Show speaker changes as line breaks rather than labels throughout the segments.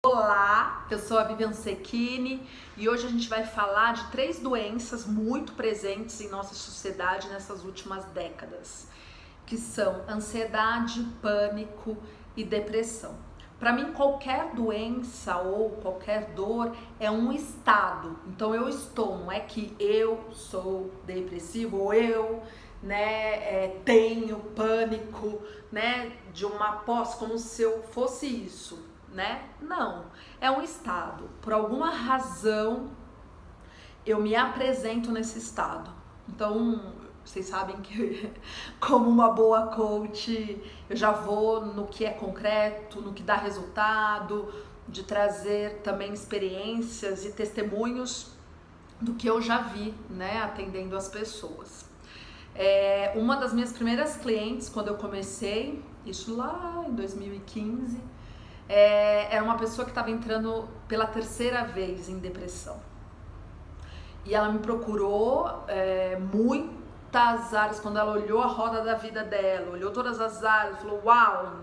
Olá, eu sou a Vivian Secchini e hoje a gente vai falar de 3 doenças muito presentes em nossa sociedade nessas últimas décadas, que são ansiedade, pânico e depressão. Para mim, qualquer doença ou qualquer dor é um estado. Então eu estou, não é que eu sou depressivo ou eu tenho pânico, de uma posse, como se eu fosse isso, Não, é um estado. Por alguma razão eu me apresento nesse estado. Então, vocês sabem que como uma boa coach, eu já vou no que é concreto, no que dá resultado, de trazer também experiências e testemunhos do que eu já vi, atendendo as pessoas. Uma das minhas primeiras clientes, quando eu comecei, isso lá em 2015, era uma pessoa que estava entrando pela 3ª vez em depressão. E ela me procurou muitas áreas, quando ela olhou a roda da vida dela, olhou todas as áreas, falou, uau,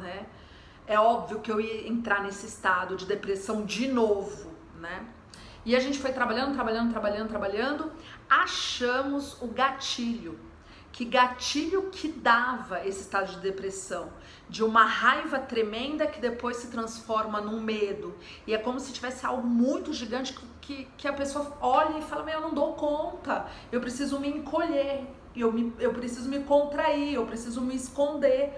é óbvio que eu ia entrar nesse estado de depressão de novo, E a gente foi trabalhando, achamos o gatilho. Que gatilho que dava esse estado de depressão, de uma raiva tremenda que depois se transforma num medo. E é como se tivesse algo muito gigante que a pessoa olha e fala, eu não dou conta, eu preciso me encolher, eu preciso me contrair, eu preciso me esconder,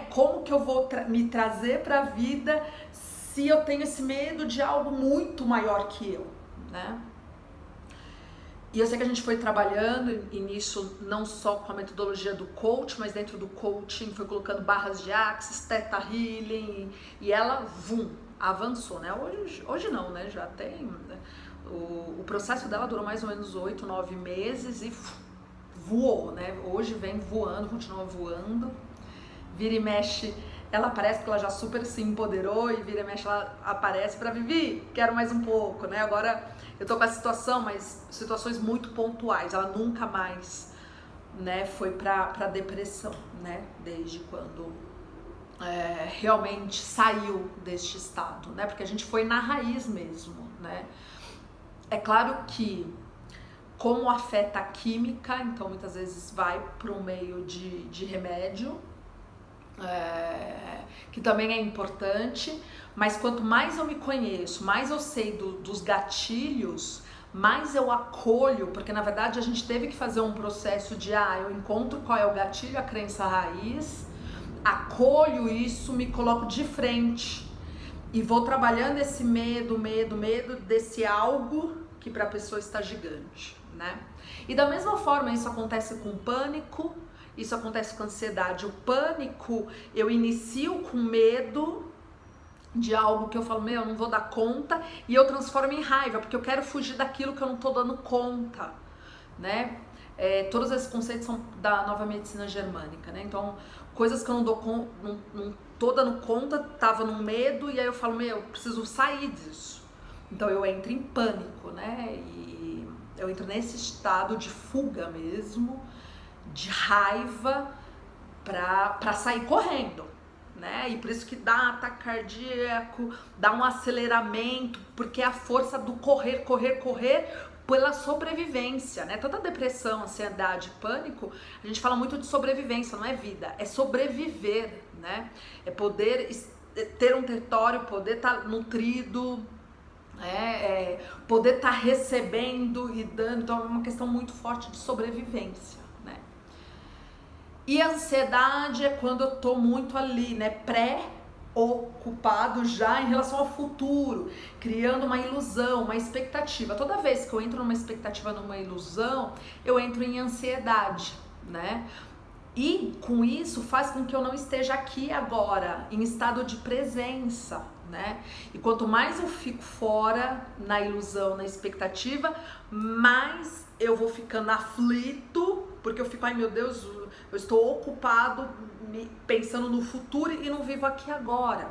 Como que eu vou me trazer para a vida se eu tenho esse medo de algo muito maior que eu, E eu sei que a gente foi trabalhando e nisso não só com a metodologia do coach, mas dentro do coaching foi colocando barras de axis, theta healing e ela, avançou, Hoje não, já tem, o processo dela durou mais ou menos 8, 9 meses e voou, Hoje vem voando, continua voando, vira e mexe, ela aparece porque ela já super se empoderou e vira e mexe, ela aparece pra Vivi, quero mais um pouco, Agora eu tô com essa situação, mas situações muito pontuais, ela nunca mais, foi pra depressão, Desde quando realmente saiu deste estado, Porque a gente foi na raiz mesmo, É claro que como afeta a química, então muitas vezes vai para um meio de remédio, que também é importante, mas quanto mais eu me conheço, mais eu sei dos gatilhos, mais eu acolho, porque na verdade a gente teve que fazer um processo de eu encontro qual é o gatilho, a crença raiz, acolho isso, me coloco de frente e vou trabalhando esse medo desse algo que para a pessoa está gigante, E da mesma forma isso acontece com pânico, isso acontece com ansiedade. O pânico, eu inicio com medo de algo que eu falo, eu não vou dar conta, e eu transformo em raiva, porque eu quero fugir daquilo que eu não tô dando conta, Todos esses conceitos são da nova medicina germânica, Então, coisas que eu não tô dando conta, tava no medo, e aí eu falo, eu preciso sair disso. Então, eu entro em pânico, E eu entro nesse estado de fuga mesmo, de raiva pra sair correndo, E por isso que dá ataque cardíaco, dá um aceleramento, porque é a força do correr pela sobrevivência, Tanta depressão, ansiedade, pânico, a gente fala muito de sobrevivência, não é vida, é sobreviver, É poder ter um território, poder estar nutrido, poder estar recebendo e dando, então é uma questão muito forte de sobrevivência, E a ansiedade é quando eu tô muito ali, pré-ocupado já em relação ao futuro, criando uma ilusão, uma expectativa. Toda vez que eu entro numa expectativa, numa ilusão, eu entro em ansiedade, E com isso faz com que eu não esteja aqui agora, em estado de presença, E quanto mais eu fico fora, na ilusão, na expectativa, mais eu vou ficando aflito, porque eu fico, ai meu Deus, eu estou ocupado pensando no futuro e não vivo aqui agora,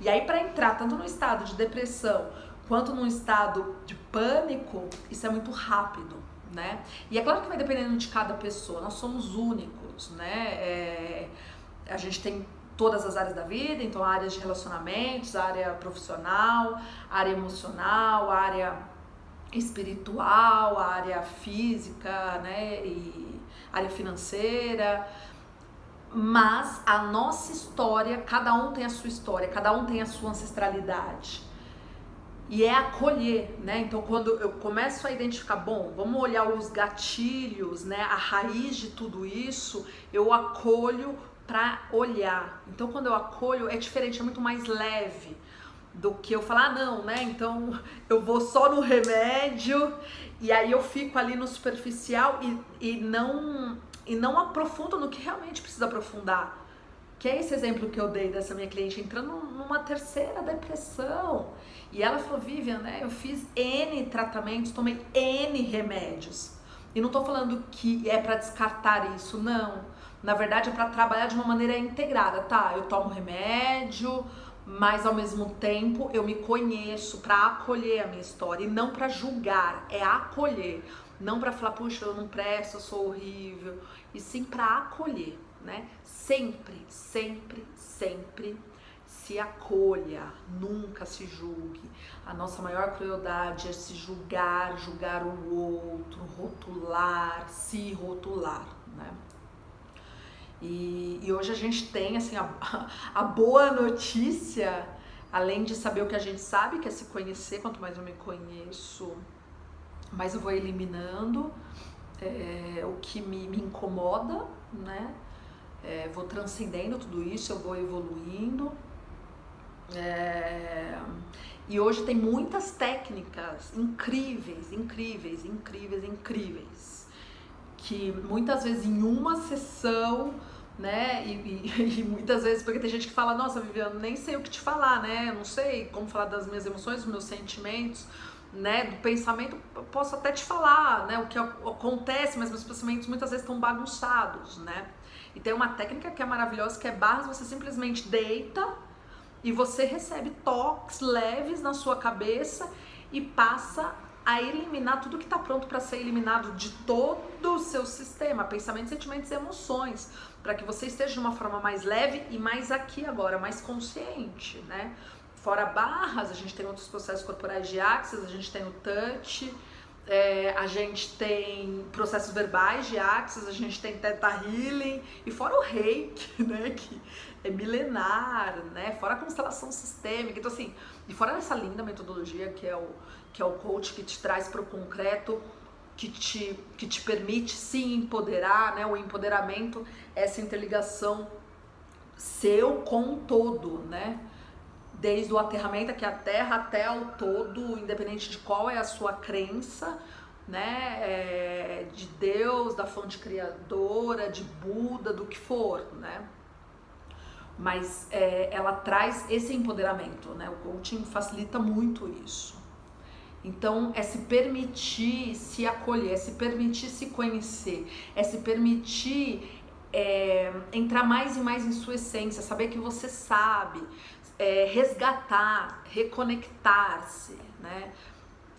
E aí para entrar tanto no estado de depressão quanto num estado de pânico, isso é muito rápido, E é claro que vai dependendo de cada pessoa, nós somos únicos, A gente tem todas as áreas da vida, então áreas de relacionamentos, área profissional, área emocional, área espiritual, área física, né, e área financeira. Mas a nossa história, cada um tem a sua história, cada um tem a sua ancestralidade. E é acolher, né? Então quando eu começo a identificar, bom, vamos olhar os gatilhos, né? A raiz de tudo isso, eu acolho para olhar. Então quando eu acolho é diferente, é muito mais leve do que eu falar, não, né? Então eu vou só no remédio e aí eu fico ali no superficial e não aprofundo no que realmente precisa aprofundar. Que é esse exemplo que eu dei dessa minha cliente entrando numa terceira depressão. E ela falou, Vivian, né, eu fiz N tratamentos, tomei N remédios. E não tô falando que é pra descartar isso, não. Na verdade é pra trabalhar de uma maneira integrada, tá? Eu tomo remédio, mas ao mesmo tempo eu me conheço pra acolher a minha história. E não pra julgar, é acolher. Não pra falar, puxa, eu não presto, eu sou horrível. E sim pra acolher, né? Sempre, sempre, sempre se acolha, nunca se julgue. A nossa maior crueldade é se julgar, julgar o outro, rotular, se rotular, né? E hoje a gente tem, assim, a boa notícia, além de saber o que a gente sabe, que é se conhecer. Quanto mais eu me conheço, mais eu vou eliminando o que me incomoda, né? Vou transcendendo tudo isso, eu vou evoluindo. E hoje tem muitas técnicas incríveis, incríveis, incríveis, incríveis, que muitas vezes em uma sessão, né, e muitas vezes, porque tem gente que fala, nossa, Viviane, nem sei o que te falar, né, eu não sei como falar das minhas emoções, dos meus sentimentos, né, do pensamento, eu posso até te falar, né, o que acontece, mas meus pensamentos muitas vezes estão bagunçados, né. E tem uma técnica que é maravilhosa, que é barras, você simplesmente deita e você recebe toques leves na sua cabeça e passa a eliminar tudo que está pronto para ser eliminado de todo o seu sistema, pensamentos, sentimentos e emoções, para que você esteja de uma forma mais leve e mais aqui agora, mais consciente, né? Fora barras, a gente tem outros processos corporais de Axis, a gente tem o touch, a gente tem processos verbais de Axis, a gente tem Theta Healing, e fora o Reiki, né, que é milenar, né, fora a constelação sistêmica. Então assim, e fora essa linda metodologia que é o coach, que te traz para o concreto, que te permite se empoderar, né, o empoderamento, essa interligação seu com o todo, né, desde o aterramento, que é a terra, até o todo, independente de qual é a sua crença, né, de Deus, da fonte criadora, de Buda, do que for, né, mas ela traz esse empoderamento, né, o coaching facilita muito isso. Então é se permitir se acolher, é se permitir se conhecer, é se permitir entrar mais e mais em sua essência, saber que você sabe, resgatar, reconectar-se, né?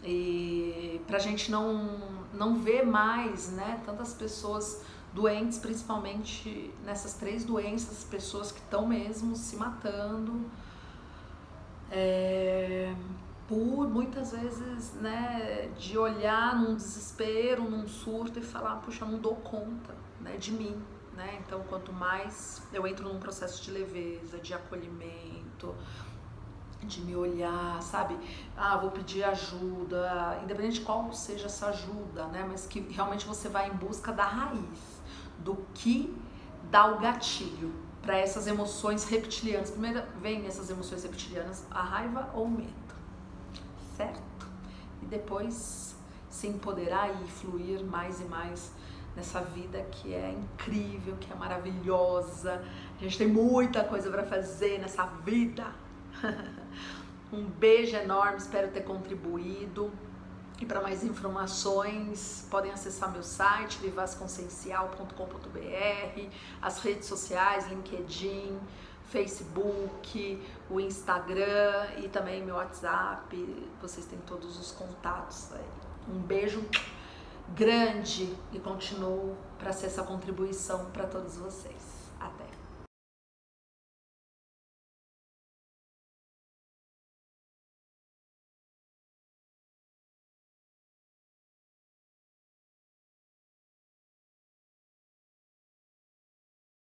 E pra gente não ver mais, né, tantas pessoas doentes, principalmente nessas 3 doenças, pessoas que estão mesmo se matando, por muitas vezes, né, de olhar num desespero, num surto e falar, puxa, eu não dou conta, né, de mim. Né? Então, quanto mais eu entro num processo de leveza, de acolhimento, de me olhar, sabe? Vou pedir ajuda, independente de qual seja essa ajuda, né? Mas que realmente você vai em busca da raiz, do que dá o gatilho para essas emoções reptilianas. Primeiro vem essas emoções reptilianas, a raiva ou o medo, certo? E depois se empoderar e fluir mais e mais nessa vida que é incrível, que é maravilhosa. A gente tem muita coisa para fazer nessa vida. Um beijo enorme, espero ter contribuído. E para mais informações, podem acessar meu site, vivasconsciencial.com.br, as redes sociais, LinkedIn, Facebook, o Instagram e também meu WhatsApp. Vocês têm todos os contatos aí. Um beijo grande e continuo para ser essa contribuição para todos vocês. Até!